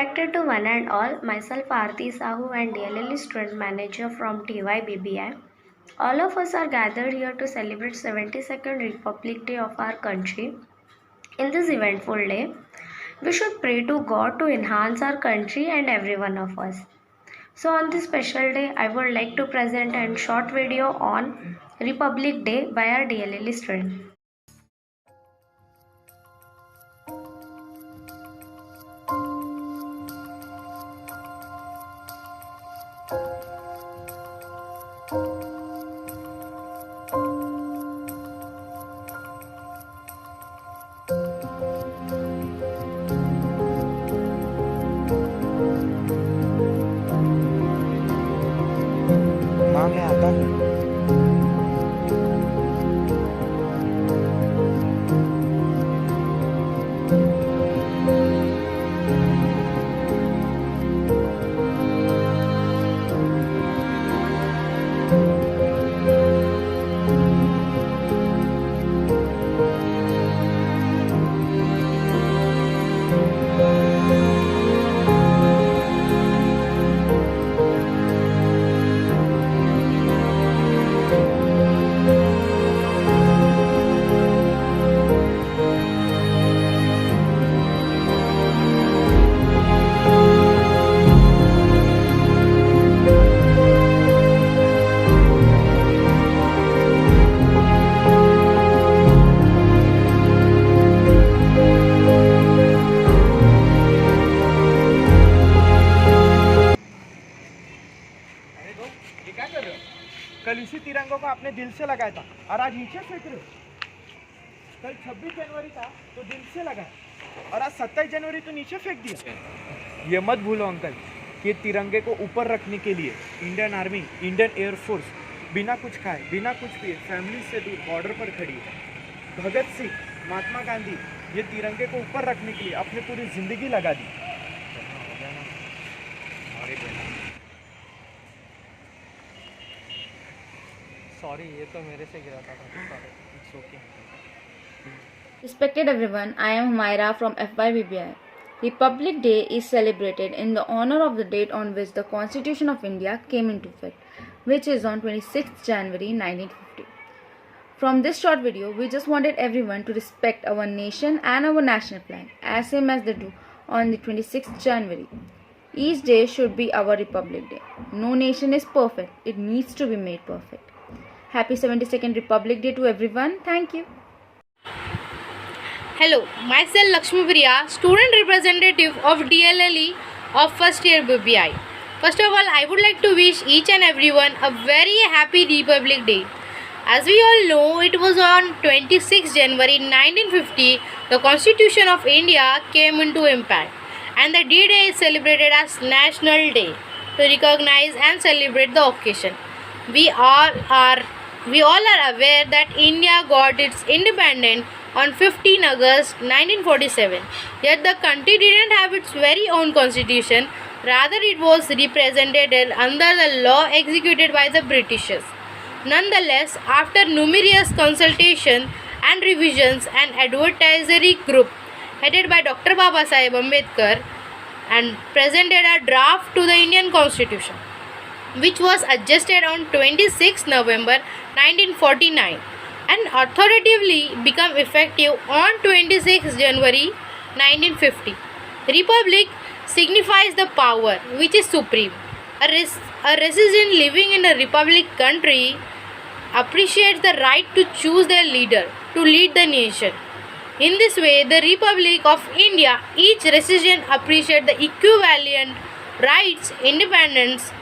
Respected to one and all, myself Aarti Sahu and DLL student manager from TYBBI. All of us are gathered here to celebrate 72nd Republic Day of our country. In this eventful day, we should pray to God to enhance our country and every one of us. So on this special day, I would like to present a short video on Republic Day by our DLL student. माँ मैं आता हूँ। ये क्या कर रहे हो? कल इसी तिरंगों को आपने दिल से लगाया था और आज नीचे फेंक रहे हो। कल 26 जनवरी था तो दिल से लगाया और आज 27 जनवरी तो नीचे फेंक दिया। ये मत भूलो अंकल कि तिरंगे को ऊपर रखने के लिए इंडियन आर्मी, इंडियन एयरफोर्स बिना कुछ खाए, बिना कुछ पिए, फैमिली से दूर बॉर्डर पर खड़ी है। भगत सिंह, महात्मा गांधी ये तिरंगे को ऊपर रखने के लिए अपनी पूरी जिंदगी लगा दी। सॉरी, ये तो मेरे से गिरा था। It's okay. Respected everyone, I am Humaira from FYBBI. Republic Day is celebrated in the honor of the date on which the Constitution of India came into effect, which is on 26th January 1950. From this short video, we just wanted everyone to respect our nation and our national flag, as same as they do on the 26th January. Each day should be our Republic Day. No nation is perfect, it needs to be made perfect. Happy 72nd Republic Day to everyone. Thank you. Hello, myself Lakshmi Priya, student representative of DLLE of first year BBI. First of all, I would like to wish each and everyone a very happy Republic Day. As we all know, it was on 26 January 1950 the Constitution of India came into impact, and the D-Day is celebrated as National Day to recognize and celebrate the occasion. We all are aware that India got its independence on 15 August 1947. Yet the country didn't have its very own constitution, rather it was represented under the law executed by the Britishers. Nonetheless, after numerous consultations and revisions, an advisory group headed by Dr. Baba Saheb Ambedkar and presented a draft to the Indian Constitution, which was adjusted on 26 November 1949 and authoritatively became effective on 26 January 1950. Republic signifies the power which is supreme. A resident living in a republic country appreciates the right to choose their leader to lead the nation. In this way, the Republic of India, each resident appreciates the equivalent rights, independence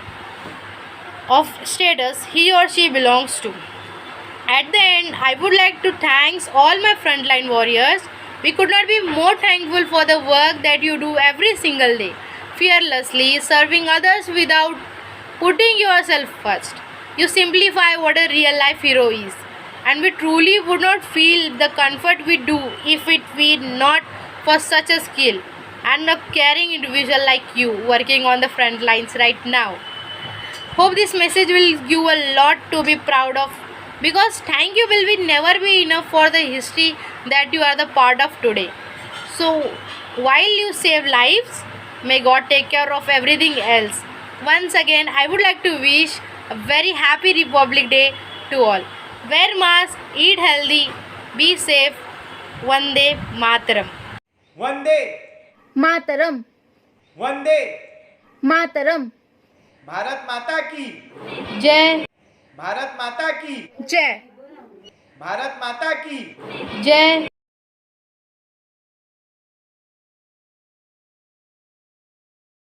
of status he or she belongs to. At the end, I would like to thank all my frontline warriors. We could not be more thankful for the work that you do every single day, fearlessly serving others without putting yourself first. You simplify what a real life hero is, and we truly would not feel the comfort we do if it were not for such a skill and a caring individual like you working on the front lines right now. Hope this message will give you a lot to be proud of, because thank you will never be enough for the history that you are the part of today. So while you save lives, May God take care of everything else. Once again, I would like to wish a very happy Republic Day to all. Wear mask, eat healthy, be safe. Vande Mataram. Vande Mataram. Vande Mataram. Bharat माता की जय भारत माता की Jai. Bharat माता की जय